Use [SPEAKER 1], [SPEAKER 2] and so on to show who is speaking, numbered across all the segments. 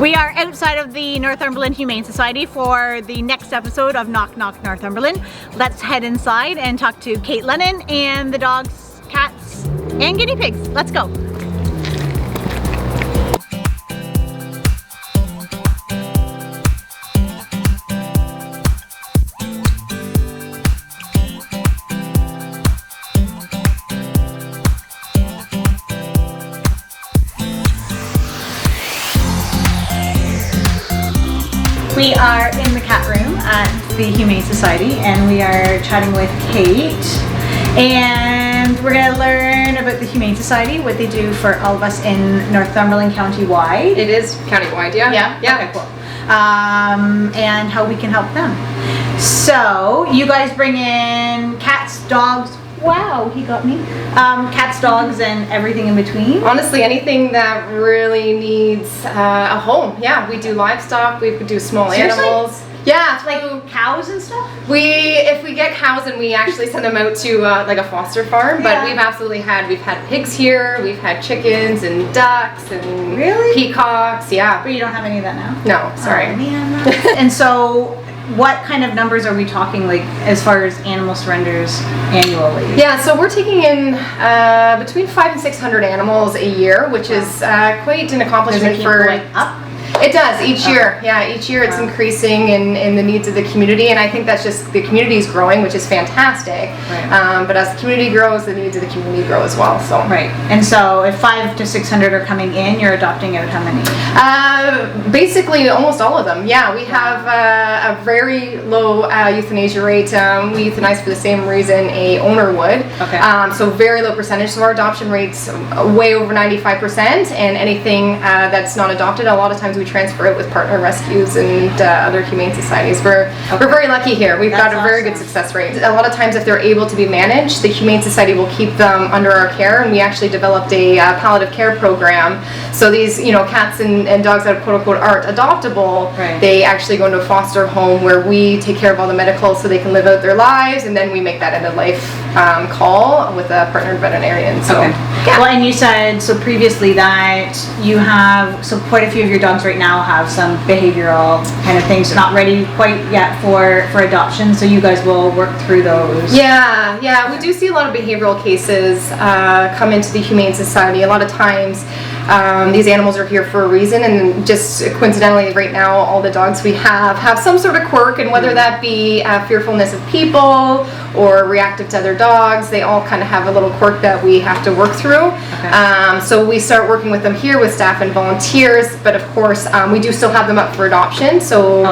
[SPEAKER 1] We are outside of the Northumberland Humane Society for the next episode of Knock Knock Northumberland. Let's head inside and talk to Kate Lennon and the dogs, cats, and guinea pigs. Let's go. We are in the cat room at the Humane Society and we are chatting with Kate, and we're going to learn about the Humane Society, what they do for all of us in Northumberland county-wide.
[SPEAKER 2] It is county-wide, yeah.
[SPEAKER 1] Yeah? Okay, cool. And how we can help them. So, you guys bring in cats, dogs, wow, he got me. Cats, dogs, and everything in between.
[SPEAKER 2] Honestly, anything that really needs a home. Yeah, we do livestock, we do small animals. Yeah,
[SPEAKER 1] like cows and stuff?
[SPEAKER 2] If we get cows, and we actually send them out to like a foster farm, but we've had pigs here, we've had chickens and ducks and peacocks, yeah.
[SPEAKER 1] But you don't have any of that now?
[SPEAKER 2] No, sorry.
[SPEAKER 1] Oh, man. And so, what kind of numbers are we talking, like, as far as animal surrenders annually?
[SPEAKER 2] Yeah, so we're taking in between 500 and 600 animals a year, which is quite an accomplishment.
[SPEAKER 1] Does it keep going up?
[SPEAKER 2] It does, each year. Yeah, each year it's increasing in the needs of the community, and I think that's just the community is growing, which is fantastic. Right. But as the community grows, the needs of the community grow as well. So
[SPEAKER 1] right. And so if 500 to 600 are coming in, you're adopting out how many?
[SPEAKER 2] Basically, almost all of them. Yeah, we have a very low euthanasia rate. We euthanize for the same reason a owner would.
[SPEAKER 1] Okay.
[SPEAKER 2] So very low percentage. So our adoption rate's way over 95%, and anything that's not adopted, a lot of times we transfer it with partner rescues and other humane societies. We're very lucky here. We've got a very good success rate. A lot of times, if they're able to be managed, the Humane Society will keep them under our care, and we actually developed a palliative care program. So these, cats and dogs that quote unquote aren't adoptable, they actually go into a foster home where we take care of all the medical so they can live out their lives, and then we make that end of life call with a partnered veterinarian. So,
[SPEAKER 1] Well, and you said so previously that you have quite a few of your dogs right now have some behavioral kind of things, not ready quite yet for adoption, so you guys will work through those.
[SPEAKER 2] Yeah, we do see a lot of behavioral cases come into the Humane Society. A lot of times these animals are here for a reason, and just coincidentally right now all the dogs we have some sort of quirk, and whether that be fearfulness of people or reactive to other dogs, they all kind of have a little quirk that we have to work through. Okay. So we start working with them here with staff and volunteers, but of course we do still have them up for adoption, so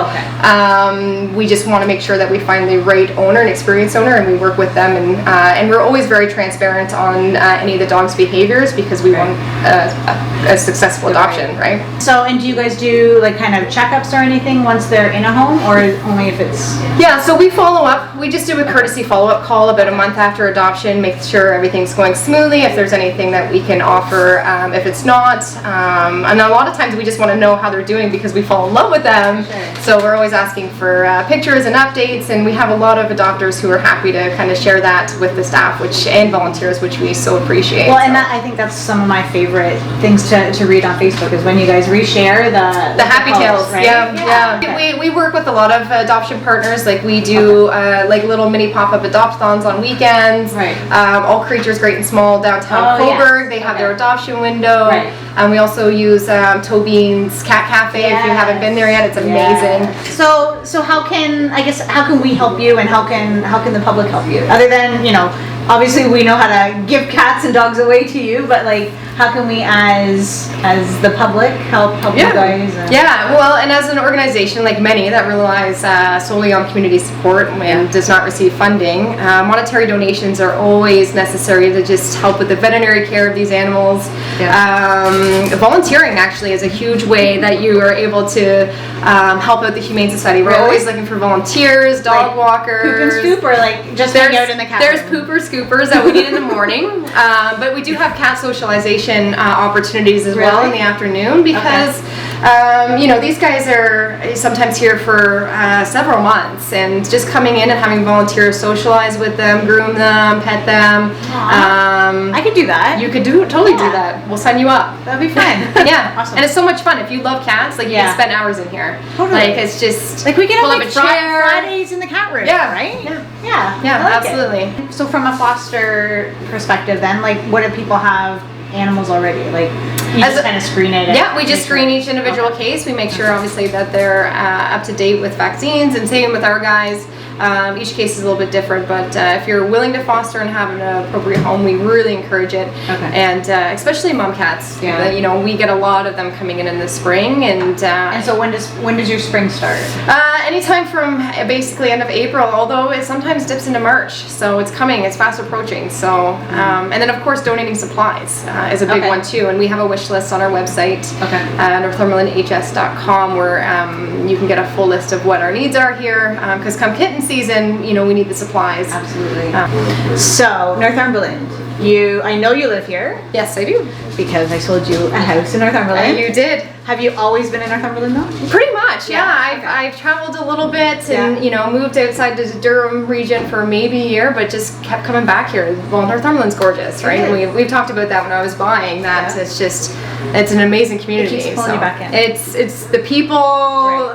[SPEAKER 2] we just want to make sure that we find the right owner, an experienced owner, and we work with them, and we're always very transparent on any of the dog's behaviors, because we want a successful adoption, right?
[SPEAKER 1] So, and do you guys do like kind of checkups or anything once they're in a home, or only if it's...
[SPEAKER 2] Yeah, so we follow up. We just do a courtesy follow-up call about a month after adoption, make sure everything's going smoothly, if there's anything that we can offer, if it's not. And a lot of times we just want to know how they're doing because we fall in love with them. Sure. So we're always asking for pictures and updates, and we have a lot of adopters who are happy to kind of share that with the staff and volunteers, which we so appreciate.
[SPEAKER 1] Well, and I think that's some of my favorite things to read on Facebook is when you guys reshare the
[SPEAKER 2] happy tales, right? Yeah. Okay. We work with a lot of adoption partners. Like we do like little mini pop-up adopt-thons on weekends.
[SPEAKER 1] Right.
[SPEAKER 2] All Creatures Great and Small downtown Coburg. They have their adoption window.
[SPEAKER 1] Right.
[SPEAKER 2] And we also use Tobine's Cat Cafe. If you haven't been there yet, it's amazing.
[SPEAKER 1] So how can we help you, and how can the public help you? Other than, obviously we know how to give cats and dogs away to you, but like how can we as the public help you guys?
[SPEAKER 2] Well, and as an organization like many that relies solely on community support and does not receive funding, monetary donations are always necessary to just help with the veterinary care of these animals. Volunteering actually is a huge way that you are able to help out the Humane Society. We're always looking for volunteers, dog walkers.
[SPEAKER 1] Poop and scoop, or like just hang out in the cat
[SPEAKER 2] There's
[SPEAKER 1] room?
[SPEAKER 2] pooper scoopers that we need in the morning, but we do have cat socialization opportunities as well in the afternoon, because You know, these guys are sometimes here for several months, and just coming in and having volunteers socialize with them, groom them, pet them.
[SPEAKER 1] I could do that.
[SPEAKER 2] You could totally do that. We'll sign you up.
[SPEAKER 1] That'd be fun.
[SPEAKER 2] Yeah,
[SPEAKER 1] Awesome.
[SPEAKER 2] and it's so much fun. If you love cats, like you can spend hours in here.
[SPEAKER 1] Totally.
[SPEAKER 2] Like it's just
[SPEAKER 1] Like we can
[SPEAKER 2] pull
[SPEAKER 1] have
[SPEAKER 2] up
[SPEAKER 1] like
[SPEAKER 2] a chair.
[SPEAKER 1] Fridays in the cat room,
[SPEAKER 2] Yeah.
[SPEAKER 1] right?
[SPEAKER 2] Yeah.
[SPEAKER 1] Yeah, I like it.
[SPEAKER 2] Absolutely.
[SPEAKER 1] So from a foster perspective then, like what do people have animals already? Like you just kind of screen it?
[SPEAKER 2] Yeah, we just screen each individual case. We make sure obviously that they're up to date with vaccines, and same with our guys. Each case is a little bit different, but if you're willing to foster and have an appropriate home, we really encourage it.
[SPEAKER 1] Okay.
[SPEAKER 2] And especially mom cats.
[SPEAKER 1] Yeah.
[SPEAKER 2] You know, we get a lot of them coming in the spring, and
[SPEAKER 1] so when does your spring start?
[SPEAKER 2] anytime from basically end of April, although it sometimes dips into March. So it's coming, it's fast approaching. So, and then of course donating supplies is a big one too. And we have a wish list on our website, northumberlandhs.com, where you can get a full list of what our needs are here. Because come kitten season, you know, we need the supplies.
[SPEAKER 1] Absolutely. So Northumberland, I know you live here.
[SPEAKER 2] Yes, I do.
[SPEAKER 1] Because I sold you a house in Northumberland.
[SPEAKER 2] You did.
[SPEAKER 1] Have you always been in Northumberland though?
[SPEAKER 2] Pretty much, yeah.
[SPEAKER 1] Okay.
[SPEAKER 2] I've traveled a little bit and you know, moved outside the Durham region for maybe a year, but just kept coming back here. Well, Northumberland's gorgeous, right? And we've talked about that when I was buying. That it's just, it's an amazing community.
[SPEAKER 1] It keeps pulling you back in.
[SPEAKER 2] It's the people,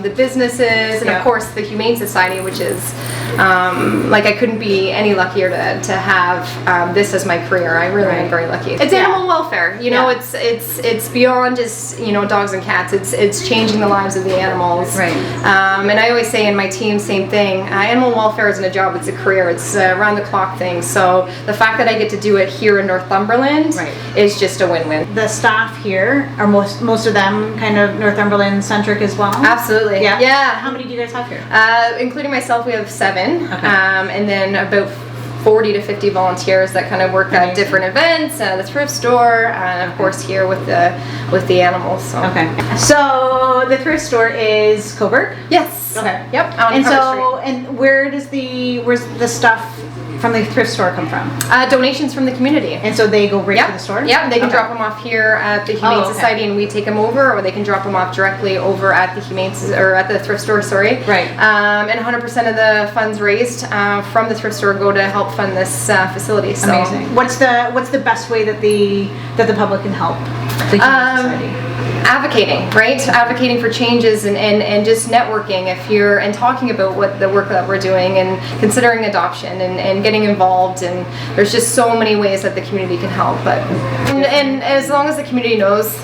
[SPEAKER 2] the businesses, and of course the Humane Society, which is like I couldn't be any luckier to have this as my career. I really am very lucky. It's animal welfare. You know, it's beyond just, you know, dogs and cats. It's changing the lives of the animals.
[SPEAKER 1] Right.
[SPEAKER 2] And I always say in my team, same thing. Animal welfare isn't a job; it's a career. It's a round the clock thing. So the fact that I get to do it here in Northumberland is just a win-win.
[SPEAKER 1] The staff here are most of them kind of Northumberland centric as well.
[SPEAKER 2] Absolutely. Yeah.
[SPEAKER 1] How many do you guys have here?
[SPEAKER 2] Including myself, we have 7, and then about 40 to 50 volunteers that kind of work at different events, the thrift store, and of course here with the animals. So.
[SPEAKER 1] Okay. So the thrift store is Coburg?
[SPEAKER 2] Yes.
[SPEAKER 1] Okay.
[SPEAKER 2] Yep.
[SPEAKER 1] And so, and where's the stuff from the thrift store come from?
[SPEAKER 2] Donations from the community.
[SPEAKER 1] And so they go right to the store?
[SPEAKER 2] Yeah, they can drop them off here at the Humane Society and we take them over, or they can drop them off directly over at the at the thrift store, sorry.
[SPEAKER 1] Right.
[SPEAKER 2] And 100% of the funds raised from the thrift store go to help fund this facility. So.
[SPEAKER 1] Amazing. What's the best way that the public can help the Humane Society?
[SPEAKER 2] Advocating, right? Advocating for changes and just networking and talking about what the work that we're doing and considering adoption and getting involved, and there's just so many ways that the community can help. But and as long as the community knows,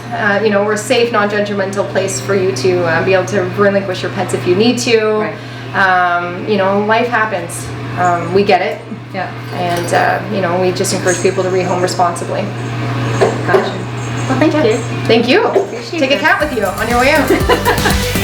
[SPEAKER 2] you know, we're a safe, non-judgmental place for you to be able to relinquish your pets if you need to. Right. You know, life happens. We get it.
[SPEAKER 1] Yeah.
[SPEAKER 2] And you know, we just encourage people to rehome responsibly.
[SPEAKER 1] Gotcha. Well, thank you.
[SPEAKER 2] Thank you. Take a cat with you on your way out.